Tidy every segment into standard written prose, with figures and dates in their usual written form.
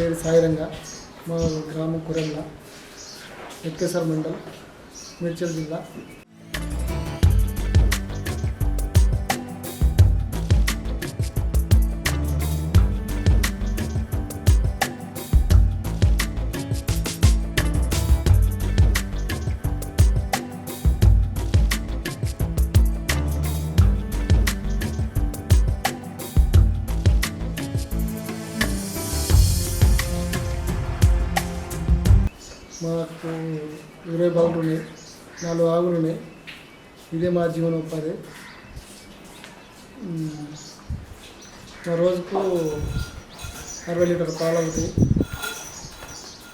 పేరు సాయిరంగ, మా గ్రామం కురంగ, ఎక్కేశ్వర మండలం, మేడ్చల్ జిల్లా. మాకు 20 బావులు ఉన్నాయి, 4 ఆవులు ఉన్నాయి. ఇదే మా జీవనోపాధి. మా రోజుకు 60 లీటర్ల పాలు అవుతాయి.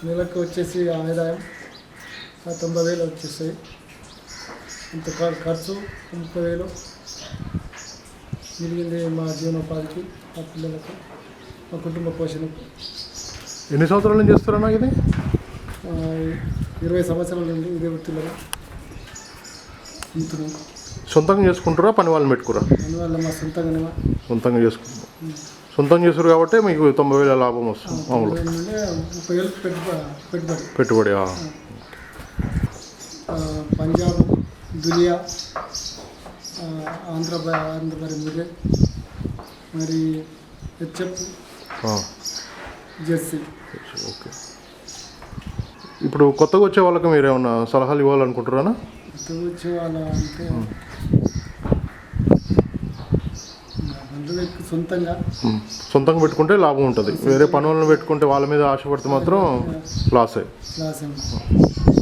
నెలకు వచ్చేసి ఆదాయం 90,000 వచ్చేస్తాయి. ఇంత ఖర్చు 30,000 మిగిలింది మా జీవనోపాధికి, మా పిల్లలకు, మా కుటుంబ పోషణకు. ఎన్ని సంవత్సరాల నుంచి చేస్తారన్నా ఇది? 20 సంవత్సరాల నుండి ఇదే వృత్తిలో ఉంటున్నాం. సొంతంగా చేసుకుంటారా, పని వాళ్ళని పెట్టుకురా? పని వాళ్ళ మా సొంతంగా చేసుకుంటాం. సొంతంగా చేస్తారు కాబట్టి మీకు 90,000 లాభం వస్తుంది. మామూలు 30,000 పెట్టుబడి. పంజాబ్, దులియా, ఆంధ్ర ముదే, మరి హెచ్ఎఫ్, జెర్సీ. ఓకే. ఇప్పుడు కొత్తగా వచ్చే వాళ్ళకి మీరు ఏమన్నా సలహాలు ఇవ్వాలనుకుంటారా? కొత్తగా వచ్చే వాళ్ళ అంటే సొంతంగా పెట్టుకుంటే లాభం ఉంటుంది. వేరే పనులను పెట్టుకుంటే వాళ్ళ మీద ఆశపడితే మాత్రం లాసే.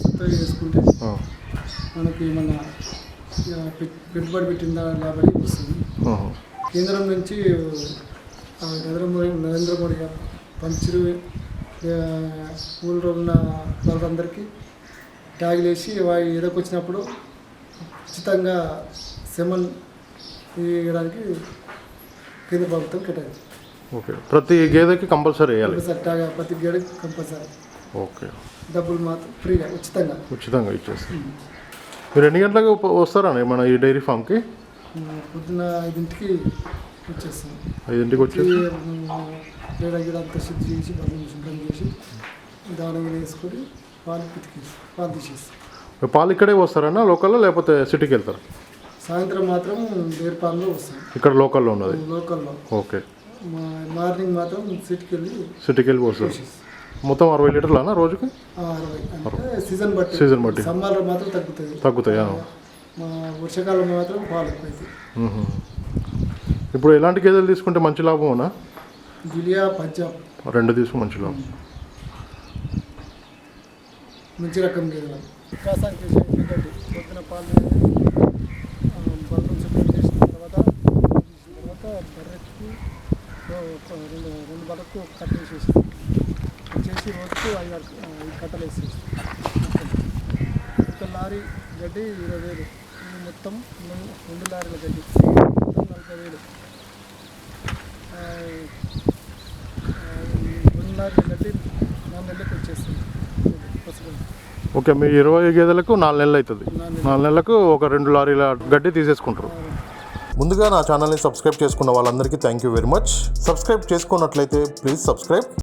కొత్తగా చేసుకుంటే మనకి మన పెట్టుబడి పెట్టిన లాభం వస్తుంది. కేంద్రం నుంచి నరేంద్ర మోడీ గారు పంచులు ఊళ్ళో ఉన్న వాళ్ళందరికీ ట్యాగులు వేసి ఏదోకి వచ్చినప్పుడు ఉచితంగా సెమన్ ఇవ్వడానికి కేంద్ర ప్రభుత్వం కేటాయించింది. ఓకే. ప్రతి గేదెకి కంపల్సరీ వేయాలి. ప్రతి గేదెకి కంపల్సరీ. ఓకే. డబ్బులు మాత్రం ఫ్రీగా ఉచితంగా ఇచ్చేస్తాం. మీరు ఎన్ని గంటలకు వస్తారా మన ఈ డైరీ ఫామ్కి? పొద్దున్న 5ంటికి వచ్చేస్తాం. 5ంటికి వచ్చేసి అంతా శుద్ధి చేసి శుభ్రం చేసి దాని వేసుకొని పాలు తీసేస్తాం. పాలు ఇక్కడే వస్తారన్నా లోకల్లో, లేకపోతే సిటీకి వెళ్తారు? సాయంత్రం మాత్రం డైరీ ఫామ్లో వస్తాం. ఇక్కడ లోకల్లో ఉన్నది? లోకల్లో. ఓకే. మార్నింగ్ మాత్రం సిటీకి వెళ్ళి వస్తారు. మొత్తం 60 లీటర్లు అన్న రోజుకి? 60. అంటే సీజన్ బట్టి. సమ్మర్లో మాత్రం తగ్గుతాయి. వర్షాకాలంలో మాత్రం పాలు ఎక్కువైతాయి. ఇప్పుడు ఎలాంటి గేదెలు తీసుకుంటే మంచి లాభం అన్నా? దులియా, పంజాబ్ 2 తీసుకు మంచి లాభం. మంచి రకం గేదెలు. వికాసానికి పొద్దున పాలు బల్బం శుభ్రం చేసిన తర్వాత బర్రెకి 2 బర్రెకు కట్ట వేసేస్తాం. వచ్చేసి రోజుకు 5 కట్టలు వేసేస్తాం. ఒక లారీ గడ్డి 20,000. ఇది మొత్తం 2 లారీల గడ్డి మొత్తం 40,000. 2 లారీల గడ్డి 4 నెలలకు వచ్చేస్తుంది. ఓకే. మీ 20 గేదెలకు 4 నెలలు అవుతుంది. 4 నెలలకు ఒక 2 లారీల గడ్డి తీసేసుకుంటారు. ముందుగా నా ఛానల్ని సబ్స్క్రైబ్ చేసుకున్న వాళ్ళందరికీ thank you very much. Subscribe చేసుకున్నట్లయితే ప్లీజ్ సబ్స్క్రైబ్.